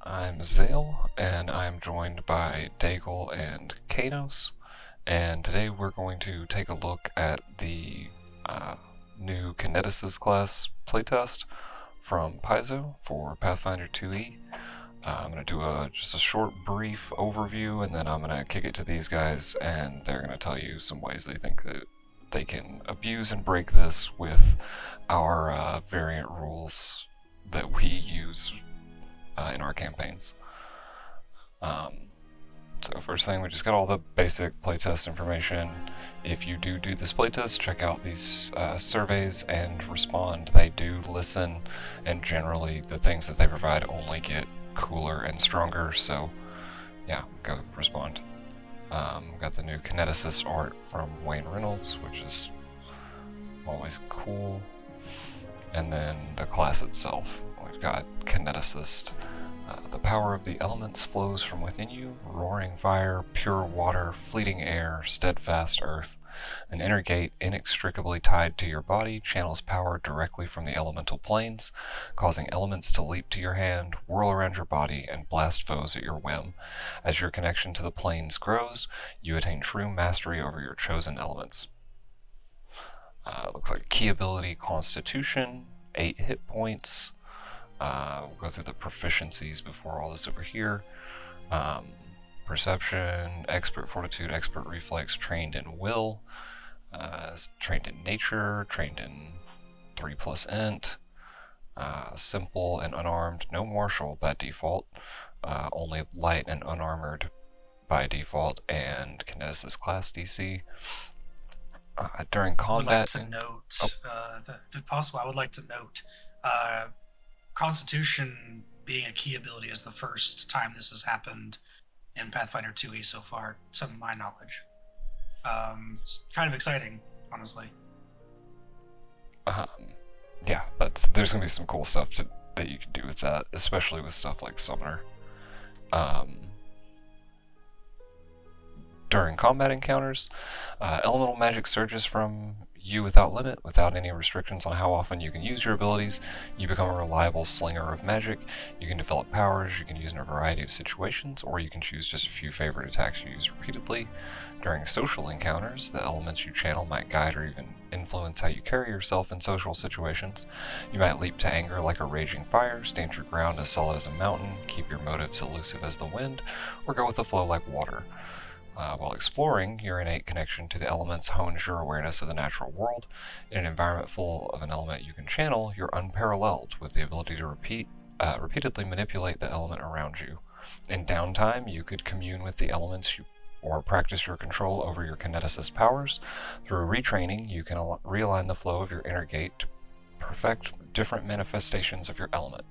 I'm Zale, and I'm joined by Daigle and Kanos, and today we're going to take a look at the new Kineticist class playtest from Paizo for Pathfinder 2e. I'm going to do just a short, brief overview, and then I'm going to kick it to these guys, and they're going to tell you some ways they think that they can abuse and break this with our variant rules that we use in our campaigns. So first thing, we just got all the basic playtest information. If you do this playtest, check out these surveys and respond. They do listen, and generally the things that they provide only get cooler and stronger, so yeah, go respond. Got the new Kineticist art from Wayne Reynolds, which is always cool. And then the class itself, we've got Kineticist. The power of the elements flows from within you: roaring fire, pure water, fleeting air, steadfast earth. An inner gate inextricably tied to your body channels power directly from the elemental planes, causing elements to leap to your hand, whirl around your body, and blast foes at your whim. As your connection to the planes grows, you attain true mastery over your chosen elements. Looks like key ability Constitution, 8 hit points. We'll go through the proficiencies before all this over here. Perception, expert fortitude, expert reflex, trained in will, trained in nature, trained in 3+ int, simple and unarmed, no martial by default, only light and unarmored by default, and Kineticist class DC. During combat, I would like to note, that if possible, I would like to note Constitution being a key ability is the first time this has happened in Pathfinder 2e so far, to my knowledge. It's kind of exciting, honestly. Yeah, there's gonna be some cool stuff that you can do with that, especially with stuff like Summoner. During combat encounters, elemental magic surges from you without limit, without any restrictions on how often you can use your abilities. You become a reliable slinger of magic. You can develop powers you can use in a variety of situations, or you can choose just a few favorite attacks you use repeatedly. During social encounters, the elements you channel might guide or even influence how you carry yourself in social situations. You might leap to anger like a raging fire, stand your ground as solid as a mountain, keep your motives elusive as the wind, or go with the flow like water. While exploring, your innate connection to the elements hones your awareness of the natural world. In an environment full of an element you can channel, you're unparalleled with the ability to repeatedly manipulate the element around you. In downtime, you could commune with the elements or practice your control over your kineticist powers. Through retraining, you can realign the flow of your inner gate to perfect different manifestations of your element.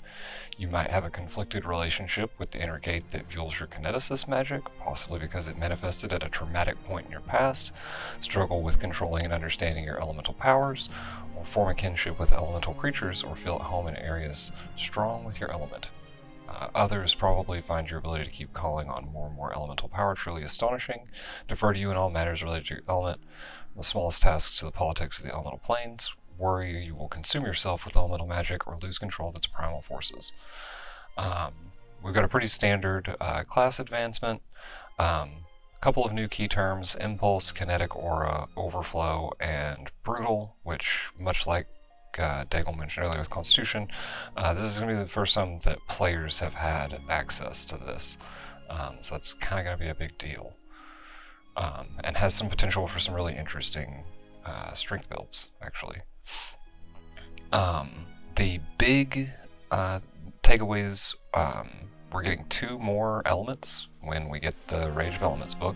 You might have a conflicted relationship with the inner gate that fuels your kineticist magic, possibly because it manifested at a traumatic point in your past, struggle with controlling and understanding your elemental powers, or form a kinship with elemental creatures, or feel at home in areas strong with your element. Others probably find your ability to keep calling on more and more elemental power truly astonishing, defer to you in all matters related to your element, the smallest tasks to the politics of the elemental planes, worry you will consume yourself with elemental magic or lose control of its primal forces. We've got a pretty standard class advancement. A couple of new key terms: impulse, kinetic aura, overflow, and brutal, which, much like Daigle mentioned earlier with Constitution, this is going to be the first time that players have had access to this. So that's kind of going to be a big deal. And has some potential for some really interesting strength builds, actually. The big takeaways, we're getting 2 more elements when we get the Rage of Elements book,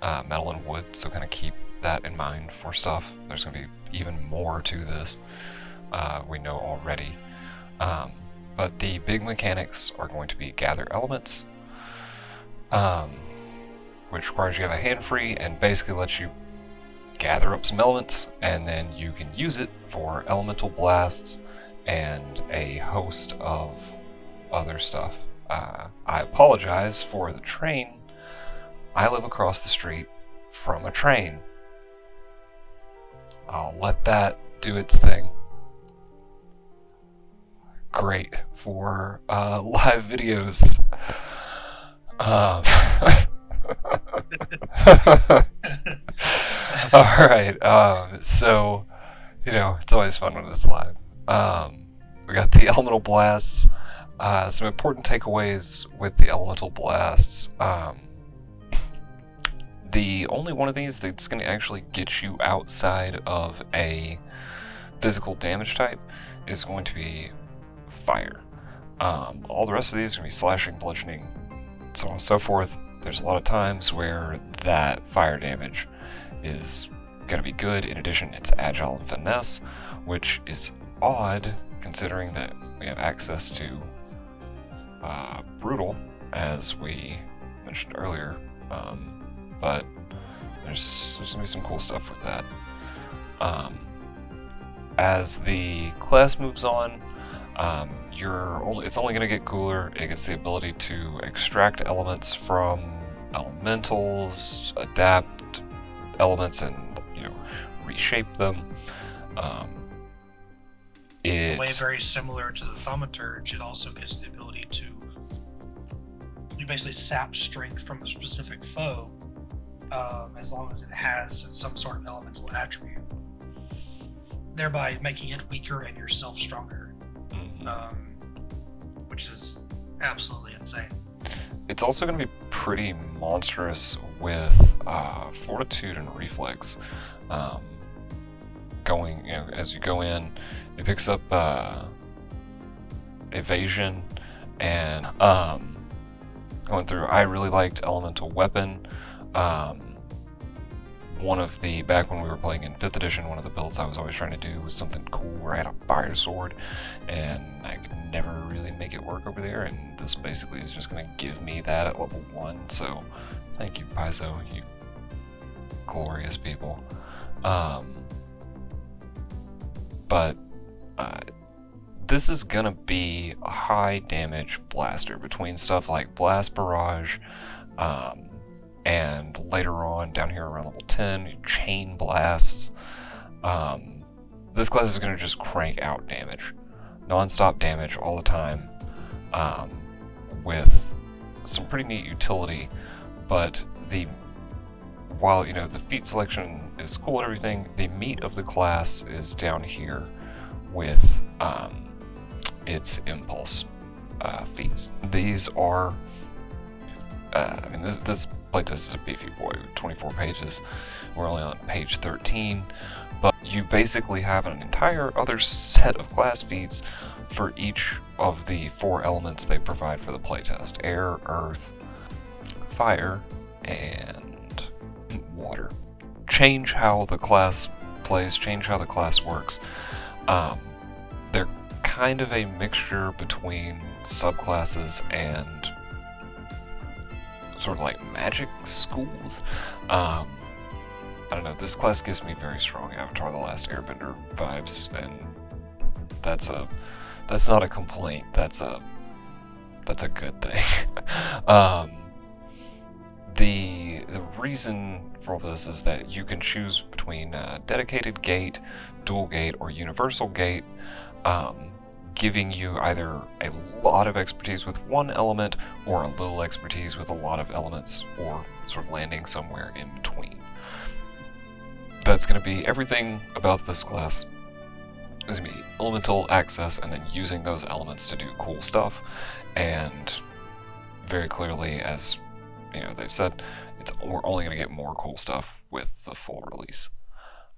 metal and wood, so kind of keep that in mind for stuff. There's going to be even more to this, we know already. But the big mechanics are going to be gather elements, which requires you to have a hand free and basically lets you gather up some elements, and then you can use it for elemental blasts and a host of other stuff. I apologize for the train. I live across the street from a train. I'll let that do its thing. great for live videos. Alright, so, it's always fun when it's live. We got the elemental blasts. Some important takeaways with the elemental blasts. The only one of these that's going to actually get you outside of a physical damage type is going to be fire. All the rest of these are going to be slashing, bludgeoning, so on and so forth. There's a lot of times where that fire damage is going to be good. In addition, it's agile and finesse, which is odd considering that we have access to brutal, as we mentioned earlier. But there's going to be some cool stuff with that. As the class moves on, it's only going to get cooler. It gets the ability to extract elements from elementals, adapt elements, and reshape them. Way very similar to the thaumaturge, it also gives the ability to basically sap strength from a specific foe, as long as it has some sort of elemental attribute, thereby making it weaker and yourself stronger, which is absolutely insane. It's also going to be pretty monstrous with fortitude and reflex. As you go in, it picks up evasion and going through. I really liked elemental weapon. Back when we were playing in 5th edition, one of the builds I was always trying to do was something cool where I had a fire sword, and I could never really make it work over there, and this basically is just going to give me that at level 1, so thank you, Paizo, you glorious people. But this is going to be a high damage blaster between stuff like Blast Barrage, and later on, down here around level 10, Chain Blasts. This class is going to just crank out damage. Non-stop damage all the time, with some pretty neat utility, but while the feat selection is cool and everything, the meat of the class is down here with its impulse feats. These are, this playtest is a beefy boy, 24 pages. We're only on page 13, but you basically have an entire other set of class feats for each of the 4 elements they provide for the playtest: air, earth, fire, and water. Change how the class plays, change how the class works. They're kind of a mixture between subclasses and sort of like magic schools. I don't know, this class gives me very strong Avatar: The Last Airbender vibes, and that's not a complaint, that's a good thing. The reason for all this is that you can choose between dedicated gate, dual gate, or universal gate, giving you either a lot of expertise with one element or a little expertise with a lot of elements, or sort of landing somewhere in between. That's going to be everything about this class. It's going to be elemental access and then using those elements to do cool stuff, and very clearly, as they've said, we're only going to get more cool stuff with the full release.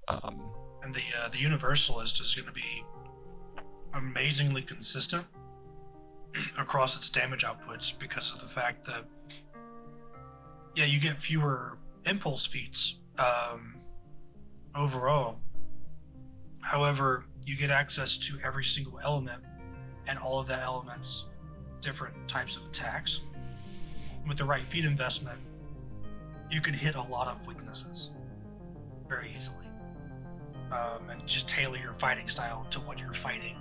And the universal is just going to be amazingly consistent across its damage outputs, because of the fact that you get fewer impulse feats overall. However, you get access to every single element and all of that element's different types of attacks. With the right feat investment, you can hit a lot of weaknesses very easily, and just tailor your fighting style to what you're fighting,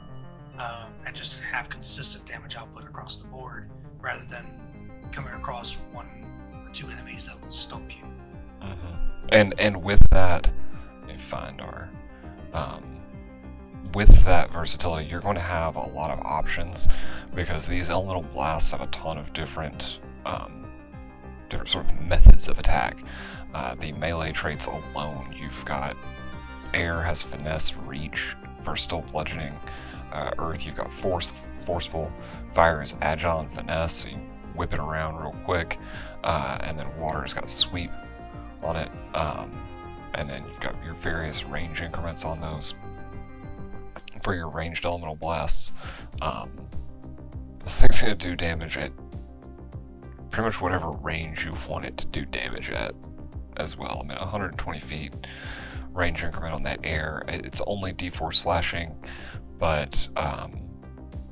and just have consistent damage output across the board, rather than coming across 1 or 2 enemies that will stump you. And with that, let me find our with that versatility, you're going to have a lot of options because these elemental blasts have a ton of different sort of methods of attack. The melee traits alone, you've got air has finesse, reach, versatile, bludgeoning. Earth, you've got forceful. Fire is agile and finesse, so you whip it around real quick. And then water's got sweep on it. And then you've got your various range increments on those for your ranged elemental blasts. This thing's going to do damage at pretty much whatever range you want it to do damage at as well. I mean, 120 feet range increment on that air. It's only D4 slashing, but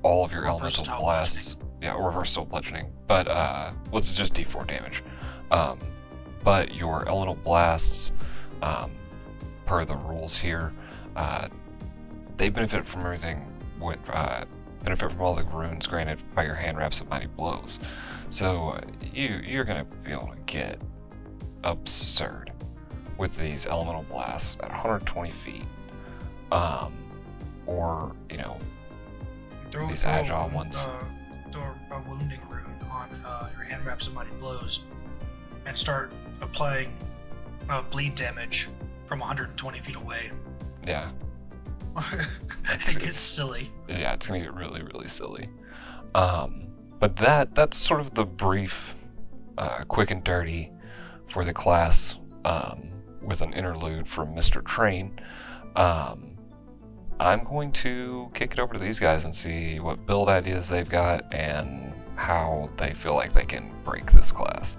all of your elemental blasts, or versatile bludgeoning, but it's just D4 damage. But your elemental blasts, per the rules here, they benefit from everything. Benefit from all the runes granted by your hand wraps of mighty blows. So you're gonna be able to get absurd with these elemental blasts at 120 feet, or these agile ones. Throw a wounding rune on your hand wraps of mighty blows, and start applying bleed damage from 120 feet away. Yeah. It gets silly. Yeah, it's gonna get really, really silly. But that's sort of the brief, quick and dirty for the class, with an interlude from Mr. Train. I'm going to kick it over to these guys and see what build ideas they've got and how they feel like they can break this class.